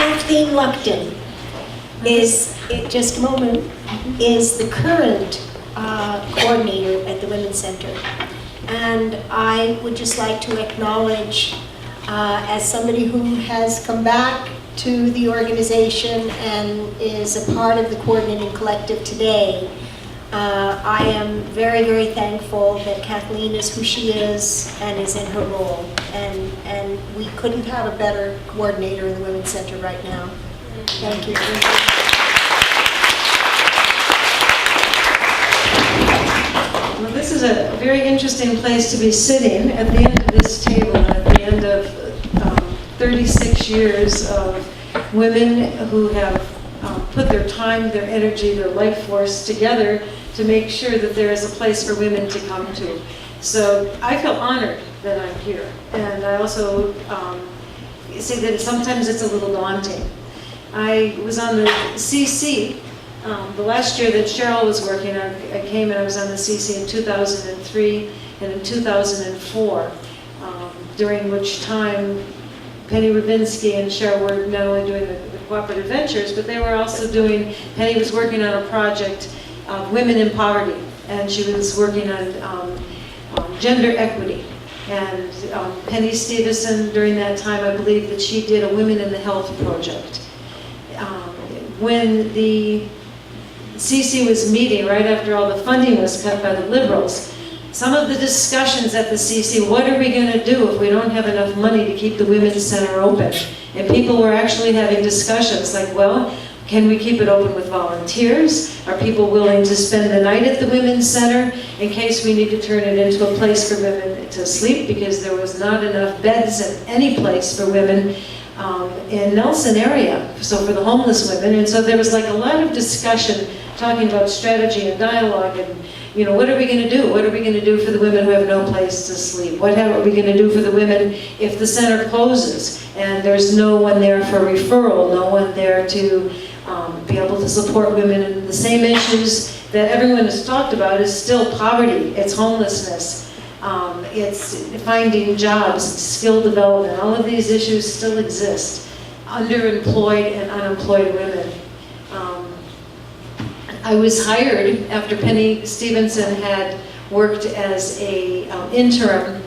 Kathleen Luchtan is, just a moment, is the current coordinator at the Women's Center. And I would just like to acknowledge, as somebody who has come back to the organization and is a part of the coordinating collective today, I am very, very thankful that Kathleen is who she is and is in her role. And we couldn't have a better coordinator in the Women's Center right now. Thank you. Well, this is a very interesting place to be sitting at the end of this table, at the end of 36 years of women who have put their time, their energy, their life force together to make sure that there is a place for women to come to. So I feel honored that I'm here. And I also say that sometimes it's a little daunting. I was on the CC the last year that Cheryl was working. I came and I was on the CC in 2003 and in 2004, during which time Penny Ravinsky and Cheryl were not only doing the cooperative ventures, but they were also doing, Penny was working on a project of women in poverty, and she was working on gender equity. And Penny Stevenson, during that time, I believe that she did a Women in the Health project. When the CC was meeting, right after all the funding was cut by the Liberals, some of the discussions at the CC, what are we going to do if we don't have enough money to keep the Women's Center open? And people were actually having discussions like, well, can we keep it open with volunteers? Are people willing to spend the night at the Women's Center in case we need to turn it into a place for women to sleep, because there was not enough beds in any place for women in Nelson area, so for the homeless women. And so there was like a lot of discussion talking about strategy and dialogue and, you know, what are we going to do? What are we going to do for the women who have no place to sleep? What are we going to do for the women if the center closes and there's no one there for referral, no one there to be able to support women? And the same issues that everyone has talked about is still poverty, it's homelessness, it's finding jobs, skill development. All of these issues still exist. Underemployed and unemployed women. I was hired after Penny Stevenson had worked as a interim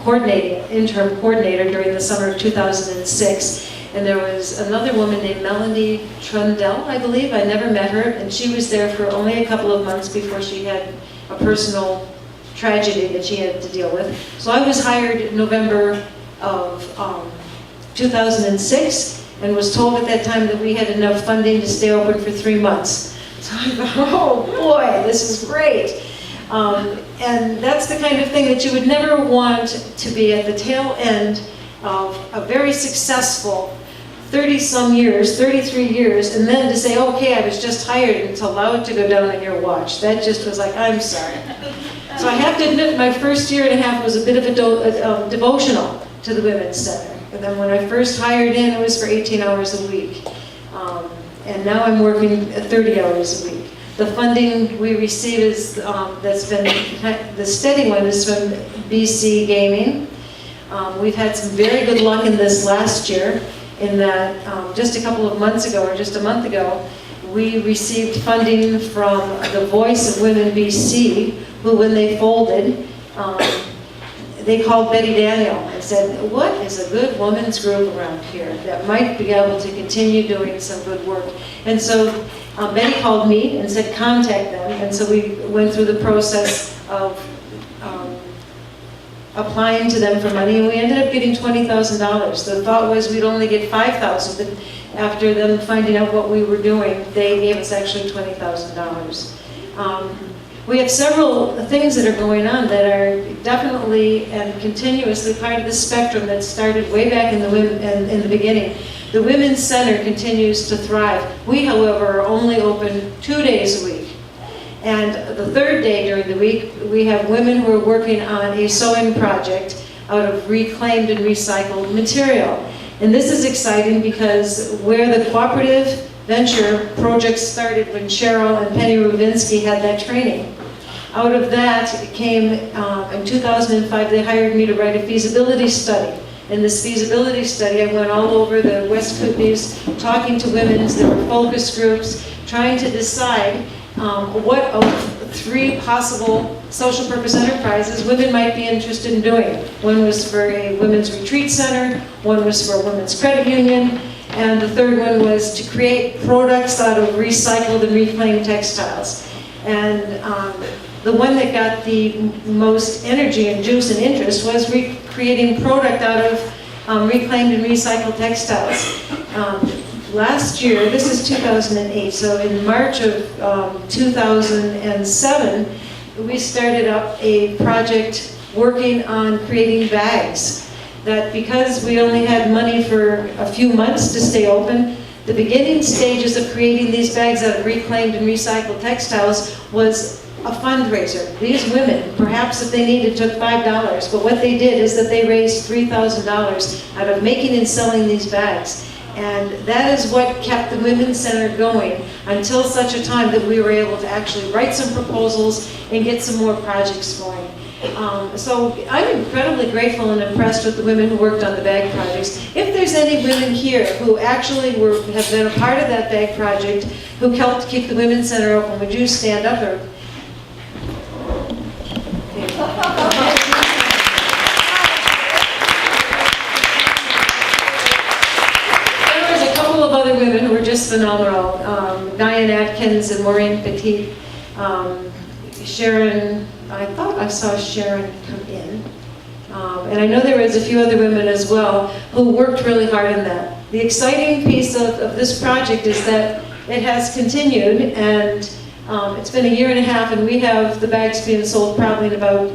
coordinator during the summer of 2006. And there was another woman named Melanie Trundell, I believe. I never met her, and she was there for only a couple of months before she had a personal tragedy that she had to deal with. So I was hired in November of 2006, and was told at that time that we had enough funding to stay open for 3 months. So I thought, oh boy, this is great. And that's the kind of thing that you would never want to be at the tail end of a very successful 30-some years, 33 years, and then to say, okay, I was just hired, and to allow it to go down on your watch. That just was like, I'm sorry. So I have to admit, my first year and a half was a bit of a devotional to the Women's Center. And then when I first hired in, it was for 18 hours a week. And now I'm working 30 hours a week. The funding we receive is, that's been, the steady one is from BC Gaming. We've had some very good luck in this last year, in that just a couple of months ago, or just a month ago, we received funding from the Voice of Women BC, who when they folded, they called Betty Daniel and said, what is a good women's group around here that might be able to continue doing some good work? And so Betty called me and said, contact them. And so we went through the process of applying to them for money, and we ended up getting $20,000. The thought was we'd only get $5,000, but after them finding out what we were doing, they gave us actually $20,000. We have several things that are going on that are definitely and continuously part of the spectrum that started way back in the beginning. The Women's Center continues to thrive. We, however, are only open 2 days a week. And the third day during the week, we have women who are working on a sewing project out of reclaimed and recycled material. And this is exciting because where the cooperative venture project started when Cheryl and Penny Ravinsky had that training. Out of that came, in 2005, they hired me to write a feasibility study In this feasibility study, I went all over the West Kootenays talking to women. There were focus groups trying to decide what of 3 possible social purpose enterprises women might be interested in doing. One was for a women's retreat center, one was for a women's credit union, and the third one was to create products out of recycled and reclaimed textiles. And the one that got the most energy and juice and interest was creating product out of reclaimed and recycled textiles. Last year, this is 2008, so in March of 2007, we started up a project working on creating bags. That because we only had money for a few months to stay open, the beginning stages of creating these bags out of reclaimed and recycled textiles was a fundraiser. These women, perhaps if they needed, took $5, but what they did is that they raised $3,000 out of making and selling these bags. And that is what kept the Women's Center going until such a time that we were able to actually write some proposals and get some more projects going. So I'm incredibly grateful and impressed with the women who worked on the bag projects. If there's any women here who actually have been a part of that bag project, who helped keep the Women's Center open, would you stand up? Or other women who were just phenomenal. Diane Atkins and Maureen Petit. Sharon, I thought I saw Sharon come in. And I know there was a few other women as well who worked really hard on that. The exciting piece of this project is that it has continued, and it's been a year and a half, and we have the bags being sold probably in about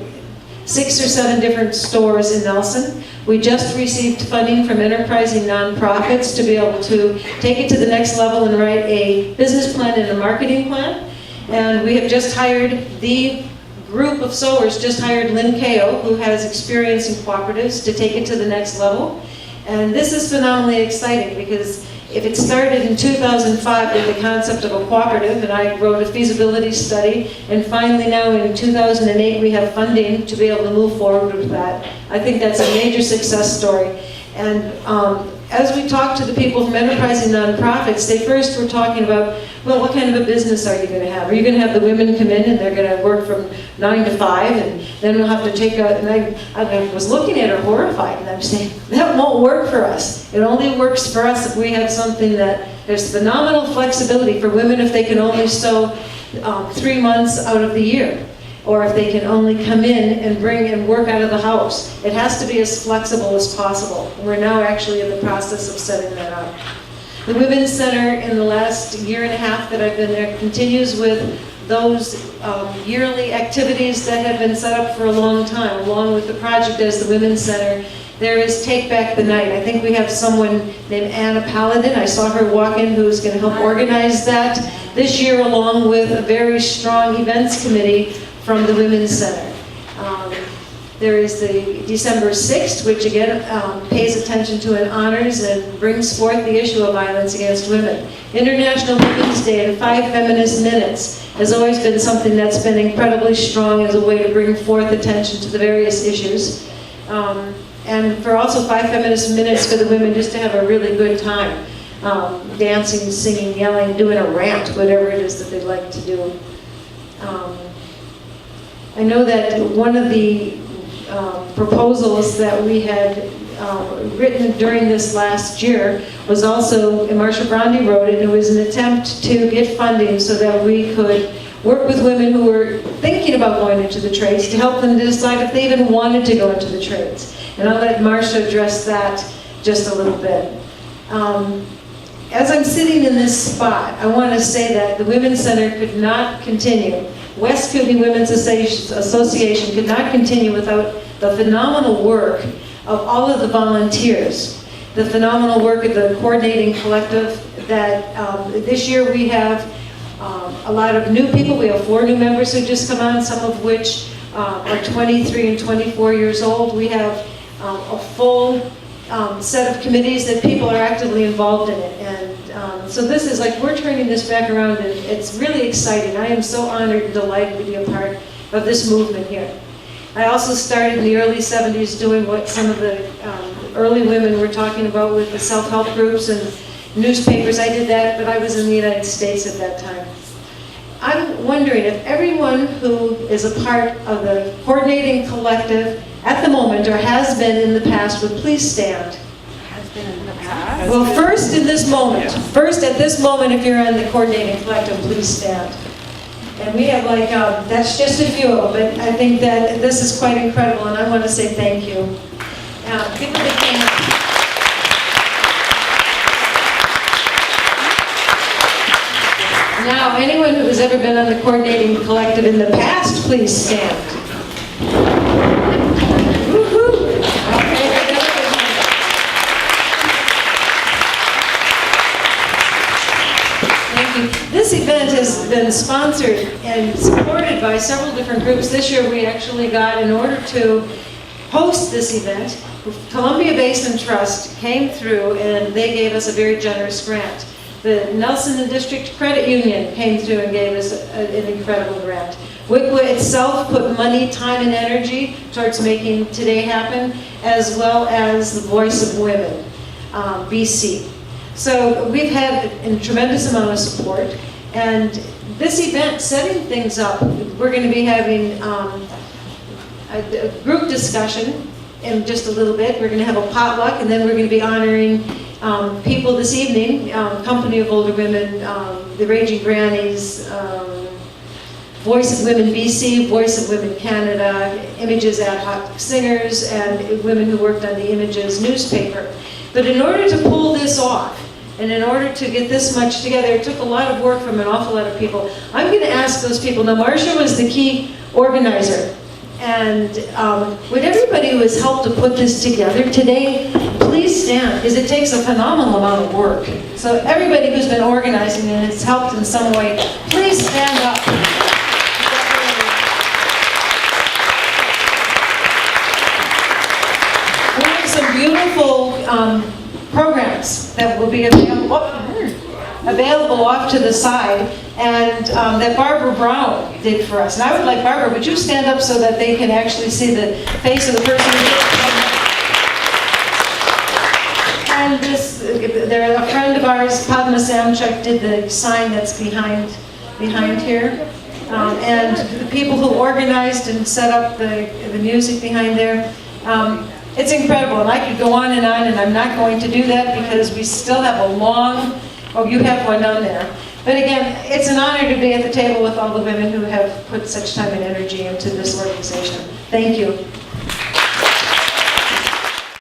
6 or 7 different stores in Nelson. We just received funding from enterprising nonprofits to be able to take it to the next level and write a business plan and a marketing plan. And we have just hired the group of sewers, just hired Lynn Kao, who has experience in cooperatives, to take it to the next level. And this is phenomenally exciting because if it started in 2005 with the concept of a cooperative, and I wrote a feasibility study, and finally now in 2008 we have funding to be able to move forward with that. I think that's a major success story. And as we talked to the people from enterprising nonprofits, they first were talking about, well, what kind of a business are you going to have? Are you going to have the women come in and they're going to work from 9 to 5, and then we'll have to take a, and I was looking at her horrified, and I'm saying, that won't work for us. It only works for us if we have something that, there's phenomenal flexibility for women if they can only sew 3 months out of the year, or if they can only come in and bring and work out of the house. It has to be as flexible as possible. We're now actually in the process of setting that up. The Women's Center in the last year and a half that I've been there continues with those yearly activities that have been set up for a long time. Along with the project as the Women's Center, there is Take Back the Night. I think we have someone named Anna Paladin. I saw her walk in, who's going to help organize that this year, along with a very strong events committee from the Women's Center. There is the December 6th, which again pays attention to and honors and brings forth the issue of violence against women. International Women's Day and 5 Feminist Minutes has always been something that's been incredibly strong as a way to bring forth attention to the various issues. And for also 5 Feminist Minutes for the women just to have a really good time. Dancing, singing, yelling, doing a rant, whatever it is that they'd like to do. I know that one of the proposals that we had written during this last year was also, and Marsha Brondi wrote it, and it was an attempt to get funding so that we could work with women who were thinking about going into the trades to help them to decide if they even wanted to go into the trades. And I'll let Marsha address that just a little bit. As I'm sitting in this spot, I want to say that the Women's Center could not continue. West Kootenay Women's Association could not continue without the phenomenal work of all of the volunteers, the phenomenal work of the coordinating collective that this year we have a lot of new people. We have 4 new members who just come on, some of which are 23 and 24 years old. We have a full set of committees that people are actively involved in it. And so this is like, we're turning this back around, and it's really exciting. I am so honored and delighted to be a part of this movement here. I also started in the early 70s doing what some of the early women were talking about with the self-help groups and newspapers. I did that, but I was in the United States at that time. I'm wondering if everyone who is a part of the coordinating collective at the moment or has been in the past would please stand. Has been in the past. Well, first in this moment, first at this moment, if you're in the coordinating collective, please stand. And we have like, that's just a few of them, but I think that this is quite incredible, and I want to say thank you. People that came. Now, anyone who has ever been on the coordinating collective in the past, please stand. Woo-hoo. Okay, thank you. This event has been sponsored and supported by several different groups. This year we actually got, in order to host this event, Columbia Basin Trust came through and they gave us a very generous grant. The Nelson and District Credit Union came through and gave us an incredible grant. WICWA itself put money, time, and energy towards making today happen, as well as the Voice of Women, BC. So we've had a tremendous amount of support, and this event, setting things up, we're going to be having a group discussion in just a little bit. We're going to have a potluck, and then we're going to be honoring people this evening, Company of Older Women, the Raging Grannies, Voice of Women BC, Voice of Women Canada, Images Ad Hoc Singers, and women who worked on the Images newspaper. But in order to pull this off, and in order to get this much together, it took a lot of work from an awful lot of people. I'm going to ask those people. Now, Marcia was the key organizer. And would everybody who has helped to put this together today, please stand, because it takes a phenomenal amount of work. So everybody who's been organizing and has helped in some way, please stand up. We have some beautiful programs that will be available off to the side, and that Barbara Brown did for us. And I would like, Barbara, would you stand up so that they can actually see the face of the person who did it? And this, a friend of ours, Padma Samchuk, did the sign that's behind here. And the people who organized and set up the music behind there. It's incredible, and I could go on, and I'm not going to do that because we still have a long, oh, you have one down there. But again, it's an honor to be at the table with all the women who have put such time and energy into this organization. Thank you.